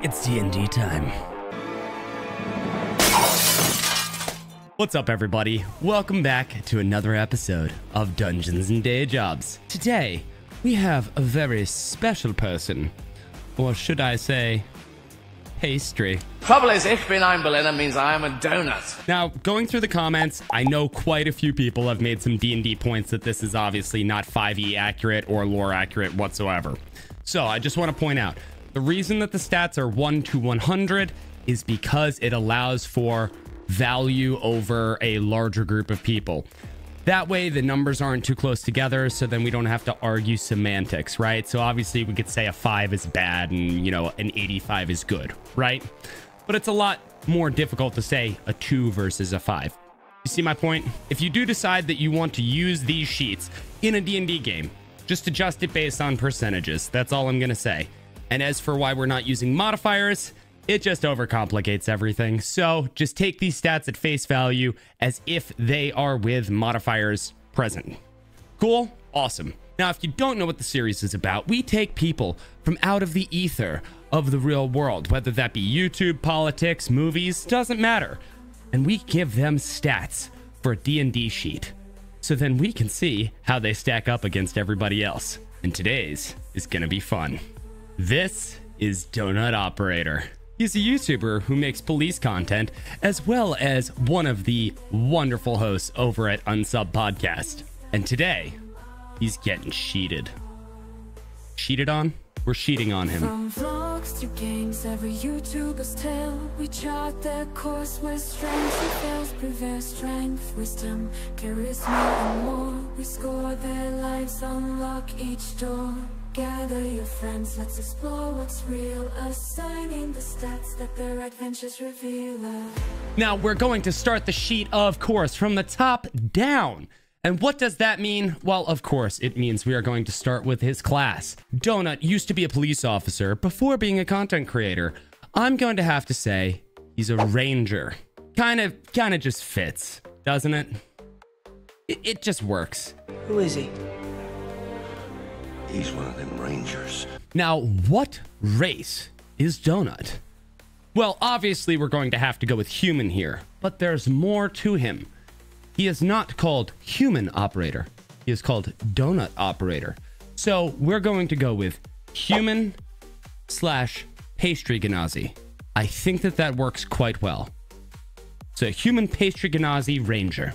It's D&D time. What's up, everybody? Welcome back to another episode of Dungeons Dayjobs. Today, we have a very special person, or should I say, pastry. Trouble is, ich bin ein Berliner means I am a donut. Now, going through the comments, I know quite a few people have made some D&D points that this is obviously not 5e accurate or lore accurate whatsoever. So I just want to point out, the reason that the stats are 1 to 100 is because it allows for value over a larger group of people. That way the numbers aren't too close together, so then we don't have to argue semantics, right? So obviously we could say a 5 is bad and, you know, an 85 is good, right? But it's a lot more difficult to say a 2 versus a 5. You see my point? If you do decide that you want to use these sheets in a D&D game, just adjust it based on percentages. That's all I'm going to say. And as for why we're not using modifiers, it just overcomplicates everything. So just take these stats at face value as if they are with modifiers present. Cool? Awesome. Now, if you don't know what the series is about, we take people from out of the ether of the real world, whether that be YouTube, politics, movies, doesn't matter. And we give them stats for a D&D sheet. So then we can see how they stack up against everybody else. And today's is gonna be fun. This is Donut Operator. He's a YouTuber who makes police content, as well as one of the wonderful hosts over at Unsub Podcast. And today, he's getting sheeted. Sheeted on? We're sheeting on him. From vlogs to games, every YouTuber's tale. We chart their course with strength and fails, prevail strength, wisdom, charisma, and more. We score their lives, unlock each door. Gather your friends, let's explore what's real, assigning the stats that their adventures reveal. Now, we're going to start the sheet, of course, from the top down. And what does that mean? Well, of course, it means we are going to start with his class. Donut used to be a police officer before being a content creator. I'm going to have to say he's a ranger. Kind of just fits, doesn't it? It just works. Who is he? He's one of them rangers. Now, what race is Donut? Well, obviously we're going to have to go with human here, but there's more to him. He is not called Human Operator. He is called Donut Operator. So we're going to go with Human / Pastry Genasi. I think that works quite well. So Human Pastry Genasi Ranger.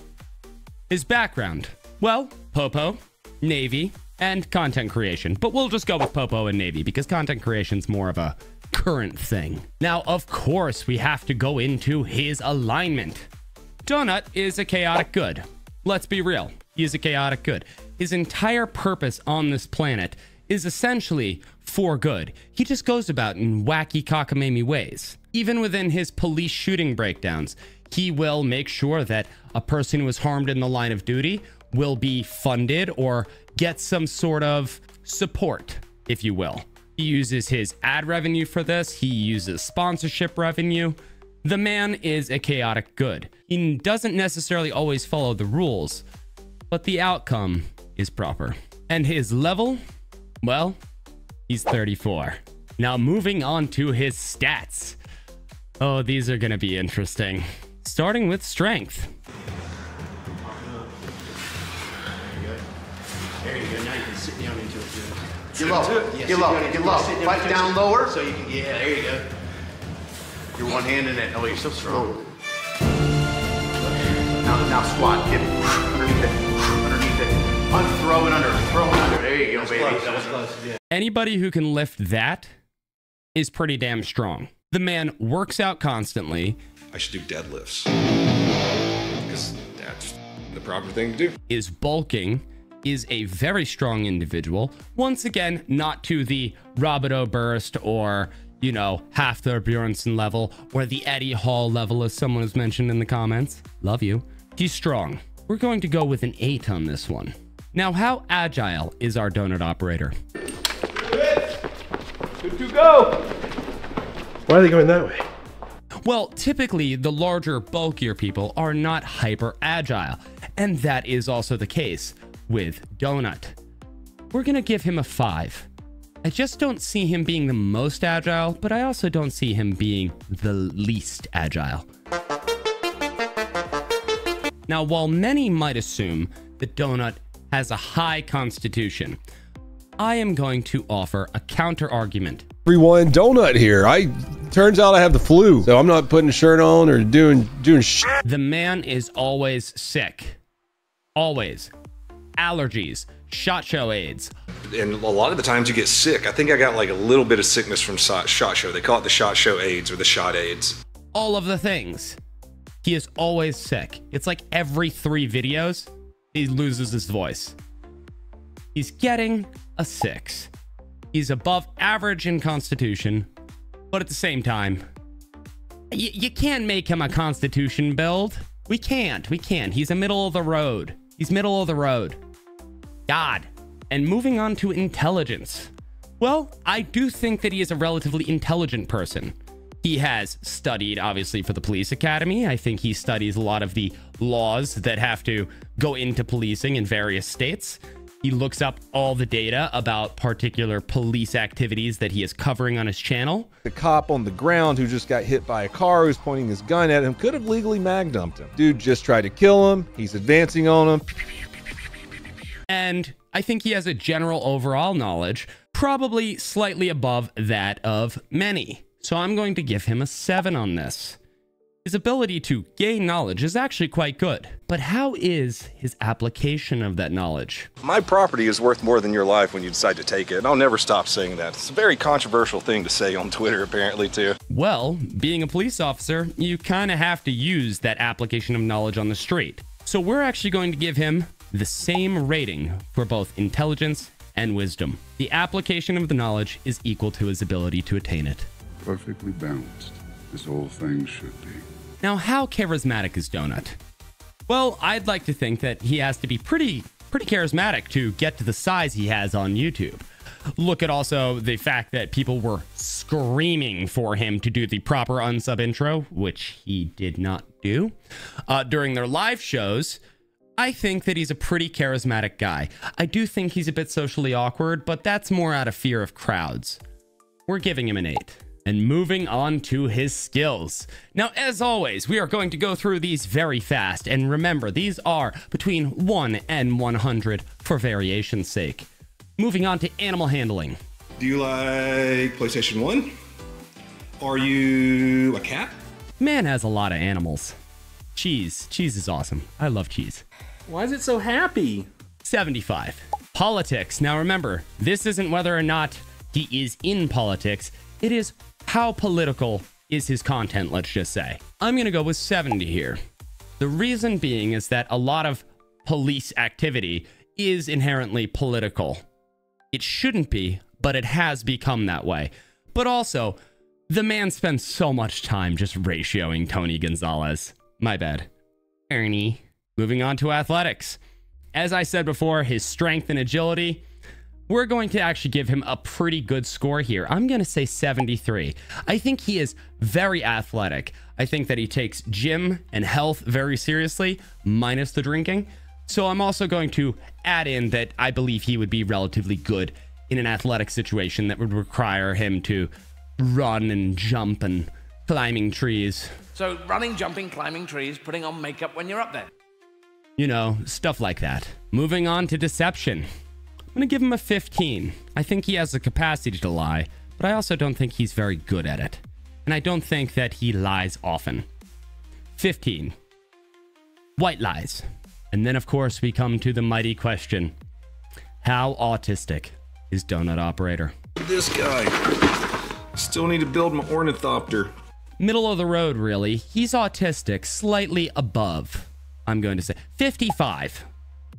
His background, well, Popo, Navy, and content creation. But we'll just go with Popo and Navy because content creation's more of a current thing. Now, of course, we have to go into his alignment. Donut is a chaotic good. Let's be real. He is a chaotic good. His entire purpose on this planet is essentially for good. He just goes about in wacky cockamamie ways. Even within his police shooting breakdowns, he will make sure that a person who was harmed in the line of duty will be funded or get some sort of support, if you will. He uses his ad revenue for this. He uses sponsorship revenue. The man is a chaotic good. He doesn't necessarily always follow the rules, but the outcome is proper. And his level, well, he's 34. Now moving on to his stats. Oh, these are gonna be interesting. Starting with strength. There you go. Now you can sit down into it. Get low. Yeah, Get low. Get low. Fight down lower. So you can. Yeah, there you go. You're one hand in it. Oh, you're so strong. Now squat. Get underneath it. Underneath it. Throw it under. Throw it under. There you go, baby. That was close. Yeah. Anybody who can lift that is pretty damn strong. The man works out constantly. I should do deadlifts because that's the proper thing to do. Is bulking. Is a very strong individual. Once again, not to the Roboto burst or, you know, half the Bjornsson level or the Eddie Hall level, as someone has mentioned in the comments. Love you. He's strong. We're going to go with an 8 on this one. Now, how agile is our Donut Operator? Good to go. Why are they going that way? Well, typically the larger, bulkier people are not hyper agile, and that is also the case with Donut. We're gonna give him a 5. I just don't see him being the most agile, but I also don't see him being the least agile. Now, while many might assume that Donut has a high constitution, I am going to offer a counter argument. Everyone, Donut here. Turns out I have the flu, so I'm not putting a shirt on or doing shit. The man is always sick. Always. Allergies, SHOT Show AIDS. And a lot of the times you get sick. I think I got like a little bit of sickness from SHOT Show. They call it the SHOT Show AIDS or the SHOT AIDS. All of the things. He is always sick. It's like every 3 videos, he loses his voice. He's getting a 6. He's above average in constitution, but at the same time, you can't make him a constitution build. We can't. He's a middle of the road. He's middle of the road. God. And moving on to intelligence. Well, I do think that he is a relatively intelligent person. He has studied, obviously, for the police academy. I think he studies a lot of the laws that have to go into policing in various states. He looks up all the data about particular police activities that he is covering on his channel. The cop on the ground who just got hit by a car who's pointing his gun at him could have legally mag dumped him. Dude just tried to kill him. He's advancing on him. And I think he has a general overall knowledge, probably slightly above that of many. So I'm going to give him a 7 on this. His ability to gain knowledge is actually quite good, but how is his application of that knowledge? My property is worth more than your life when you decide to take it, and I'll never stop saying that. It's a very controversial thing to say on Twitter, apparently, too. Well, being a police officer, you kind of have to use that application of knowledge on the street. So we're actually going to give him the same rating for both intelligence and wisdom. The application of the knowledge is equal to his ability to attain it. Perfectly balanced, as all things should be. Now, how charismatic is Donut? Well, I'd like to think that he has to be pretty charismatic to get to the size he has on YouTube. Look at also the fact that people were screaming for him to do the proper unsub intro, which he did not do. During their live shows, I think that he's a pretty charismatic guy. I do think he's a bit socially awkward, but that's more out of fear of crowds. We're giving him an 8. And moving on to his skills. Now, as always, we are going to go through these very fast. And remember, these are between 1 and 100 for variation's sake. Moving on to animal handling. Do you like PlayStation 1? Are you a cat? Man has a lot of animals. Cheese. Cheese is awesome. I love cheese. Why is it so happy? 75. Politics. Now remember, this isn't whether or not he is in politics. It is how political is his content, let's just say. I'm going to go with 70 here. The reason being is that a lot of police activity is inherently political. It shouldn't be, but it has become that way. But also, the man spends so much time just ratioing Tony Gonzalez. My bad. Ernie. Moving on to athletics. As I said before, his strength and agility, we're going to actually give him a pretty good score here. I'm going to say 73. I think he is very athletic. I think that he takes gym and health very seriously, minus the drinking. So I'm also going to add in that I believe he would be relatively good in an athletic situation that would require him to run and jump and climbing trees. So running, jumping, climbing trees, putting on makeup when you're up there. You know, stuff like that. Moving on to deception. I'm going to give him a 15. I think he has the capacity to lie, but I also don't think he's very good at it. And I don't think that he lies often. 15. White lies. And then, of course, we come to the mighty question. How autistic is Donut Operator? This guy. Still need to build my ornithopter. Middle of the road, really. He's autistic, slightly above. I'm going to say 55.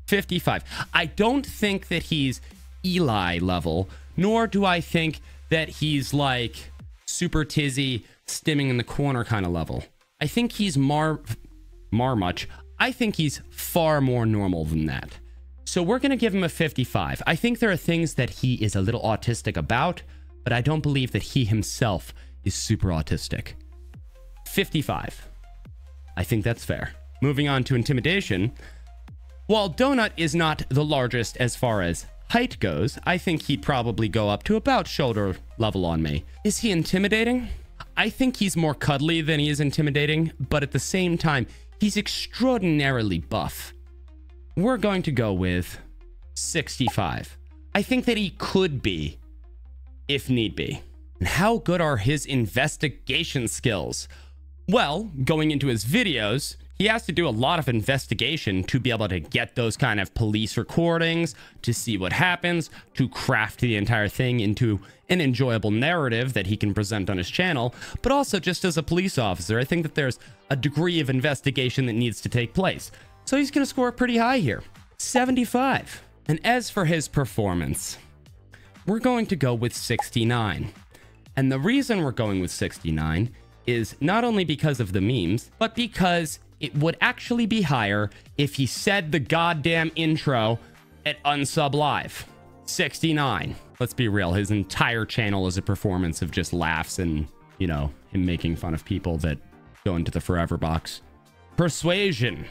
55. I don't think that he's Eli level, nor do I think that he's like super tizzy, stimming in the corner kind of level. I think he's Marmuch. I think he's far more normal than that. So we're going to give him a 55. I think there are things that he is a little autistic about, but I don't believe that he himself is super autistic. 55. I think that's fair. Moving on to intimidation. While Donut is not the largest as far as height goes, I think he'd probably go up to about shoulder level on me. Is he intimidating? I think he's more cuddly than he is intimidating, but at the same time, he's extraordinarily buff. We're going to go with 65. I think that he could be, if need be. And how good are his investigation skills? Well, going into his videos, he has to do a lot of investigation to be able to get those kind of police recordings, to see what happens, to craft the entire thing into an enjoyable narrative that he can present on his channel. But also just as a police officer, I think that there's a degree of investigation that needs to take place. So he's going to score pretty high here, 75. And as for his performance, we're going to go with 69. And the reason we're going with 69 is not only because of the memes, but because it would actually be higher if he said the goddamn intro at Unsub Live. 69. Let's be real, his entire channel is a performance of just laughs and, you know, him making fun of people that go into the forever box. Persuasion.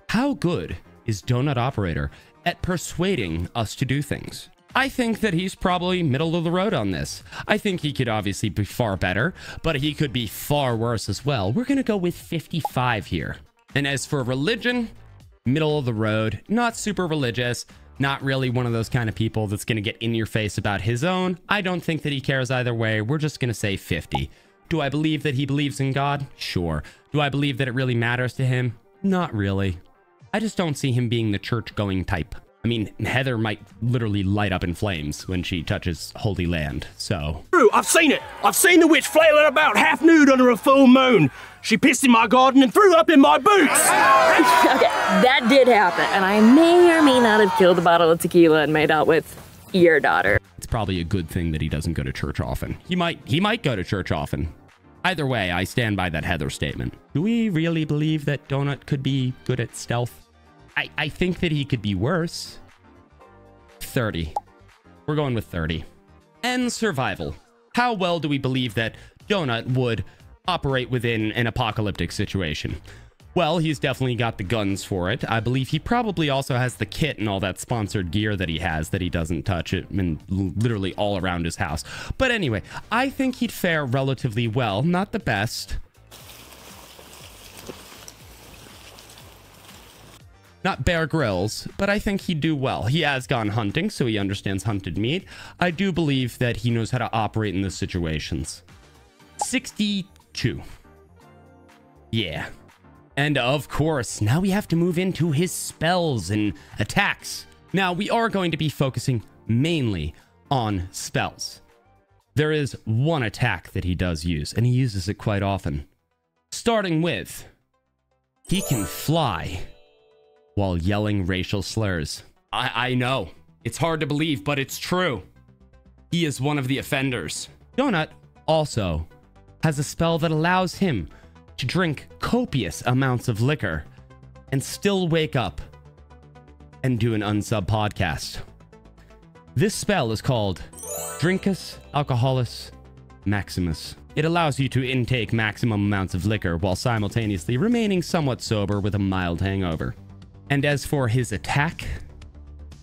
How good is Donut Operator at persuading us to do things? I think that he's probably middle of the road on this. I think he could obviously be far better, but he could be far worse as well. We're going to go with 55 here. And as for religion, middle of the road, not super religious, not really one of those kind of people that's going to get in your face about his own. I don't think that he cares either way. We're just going to say 50. Do I believe that he believes in God? Sure. Do I believe that it really matters to him? Not really. I just don't see him being the church-going type. I mean, Heather might literally light up in flames when she touches Holy Land, so... True, I've seen it! I've seen the witch flailing about half nude under a full moon! She pissed in my garden and threw up in my boots! Okay, that did happen, and I may or may not have killed a bottle of tequila and made out with your daughter. It's probably a good thing that he doesn't go to church often. He might go to church often. Either way, I stand by that Heather statement. Do we really believe that Donut could be good at stealth? I think that he could be worse. 30. We're going with 30. And survival. How well do we believe that Donut would operate within an apocalyptic situation? Well, he's definitely got the guns for it. I believe he probably also has the kit and all that sponsored gear that he has that he doesn't touch it and literally all around his house. But anyway, I think he'd fare relatively well. Not the best. Not Bear Grylls, but I think he'd do well. He has gone hunting, so he understands hunted meat. I do believe that he knows how to operate in those situations. 62. Yeah. And of course, now we have to move into his spells and attacks. Now, we are going to be focusing mainly on spells. There is one attack that he does use, and he uses it quite often. Starting with, he can fly while yelling racial slurs. I know, it's hard to believe, but it's true. He is one of the offenders. Donut also has a spell that allows him to drink copious amounts of liquor and still wake up and do an unsub podcast. This spell is called Drinkus Alcoholus Maximus. It allows you to intake maximum amounts of liquor while simultaneously remaining somewhat sober with a mild hangover. And as for his attack,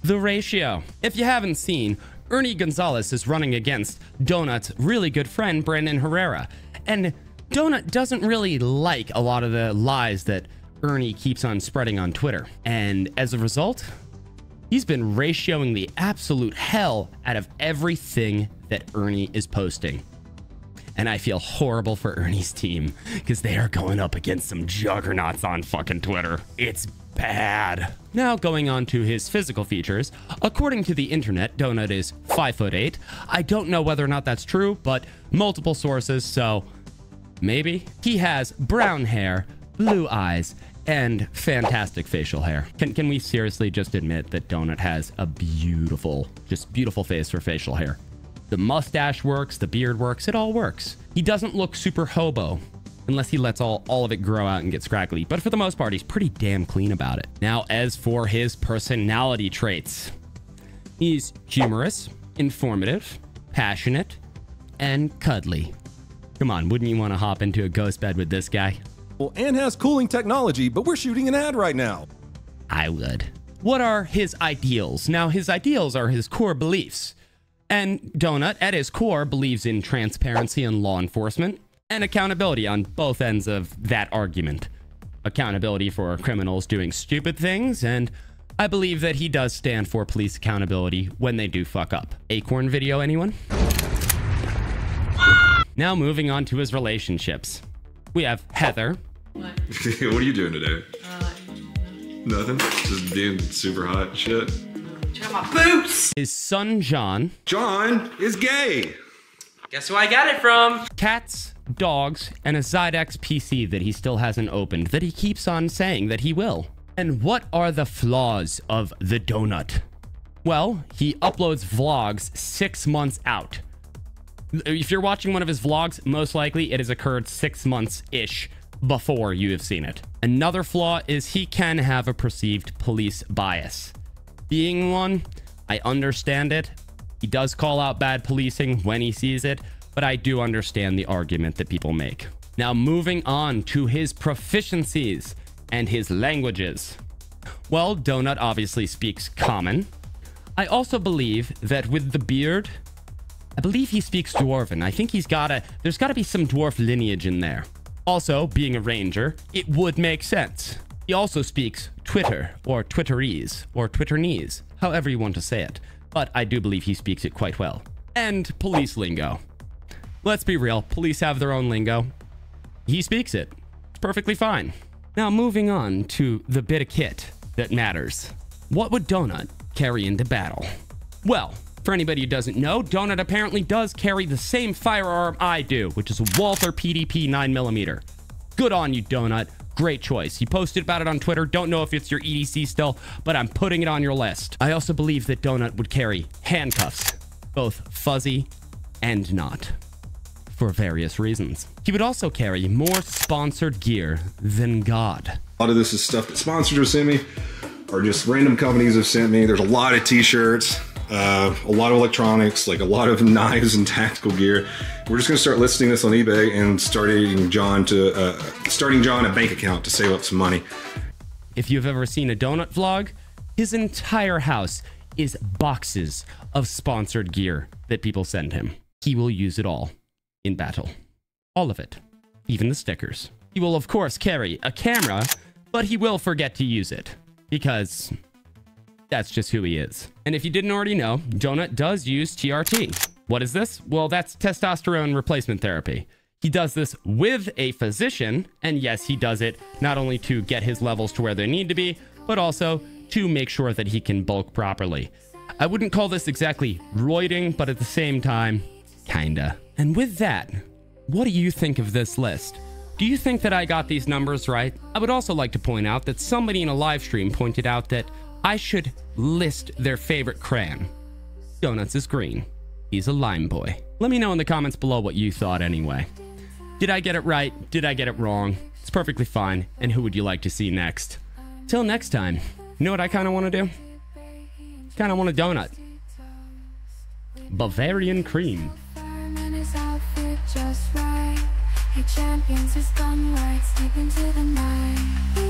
the ratio. If you haven't seen, Ernie Gonzalez is running against Donut's really good friend, Brandon Herrera. And Donut doesn't really like a lot of the lies that Ernie keeps on spreading on Twitter. And as a result, he's been ratioing the absolute hell out of everything that Ernie is posting. And I feel horrible for Ernie's team because they are going up against some juggernauts on fucking Twitter. It's bad. Now going on to his physical features. According to the internet, Donut is 5'8". I don't know whether or not that's true, but multiple sources, so maybe. He has brown hair, blue eyes, and fantastic facial hair. Can we seriously just admit that Donut has a beautiful face for facial hair? The mustache works, the beard works, it all works. He doesn't look super hobo, unless he lets all of it grow out and get scraggly. But for the most part, he's pretty damn clean about it. Now, as for his personality traits, he's humorous, informative, passionate, and cuddly. Come on, wouldn't you want to hop into a ghost bed with this guy? Well, and has cooling technology, but we're shooting an ad right now. I would. What are his ideals? Now, his ideals are his core beliefs. And Donut, at his core, believes in transparency and law enforcement and accountability on both ends of that argument. Accountability for criminals doing stupid things, and I believe that he does stand for police accountability when they do fuck up. Acorn video, anyone? Now moving on to his relationships. We have Heather. What are you doing today? Nothing. Just being super hot shit. Check out my boots! His son, John. John is gay! Guess who I got it from? Cats, dogs, and a Zydex PC that he still hasn't opened, that he keeps on saying that he will. And what are the flaws of the Donut? Well, he uploads vlogs 6 months out. If you're watching one of his vlogs, most likely it has occurred 6 months-ish before you have seen it. Another flaw is he can have a perceived police bias. Being one, I understand it. He does call out bad policing when he sees it, but I do understand the argument that people make. Now, moving on to his proficiencies and his languages. Well, Donut obviously speaks Common. I also believe that with the beard, I believe he speaks Dwarven. I think there's gotta be some dwarf lineage in there. Also, being a ranger, it would make sense. He also speaks Twitter, or Twitterese, or Twitternese, however you want to say it. But I do believe he speaks it quite well. And police lingo. Let's be real, police have their own lingo. He speaks it. It's perfectly fine. Now moving on to the bit of kit that matters. What would Donut carry into battle? Well, for anybody who doesn't know, Donut apparently does carry the same firearm I do, which is a Walther PDP 9mm. Good on you, Donut. Great choice. You posted about it on Twitter. Don't know if it's your EDC still, but I'm putting it on your list. I also believe that Donut would carry handcuffs, both fuzzy and not, for various reasons. He would also carry more sponsored gear than God. A lot of this is stuff that sponsors have sent me, or just random companies have sent me. There's a lot of t-shirts, a lot of electronics, like a lot of knives and tactical gear. We're just gonna start listing this on eBay and starting John a bank account to save up some money. If you've ever seen a Donut vlog, his entire house is boxes of sponsored gear that people send him. He will use it all in battle. All of it, even the stickers. He will of course carry a camera, but he will forget to use it because that's just who he is. And if you didn't already know, Donut does use TRT. What is this? Well, that's testosterone replacement therapy. He does this with a physician, and yes, he does it not only to get his levels to where they need to be, but also to make sure that he can bulk properly. I wouldn't call this exactly roiding, but at the same time, kinda. And with that, what do you think of this list? Do you think that I got these numbers right? I would also like to point out that somebody in a live stream pointed out that I should list their favorite crayon. Donuts is green. He's a lime boy. Let me know in the comments below what you thought anyway. Did I get it right? Did I get it wrong? It's perfectly fine. And who would you like to see next? Till next time, you know what I kind of want to do? Kind of want a donut. Bavarian cream. Just right. He champions his gun right, sleep into the night.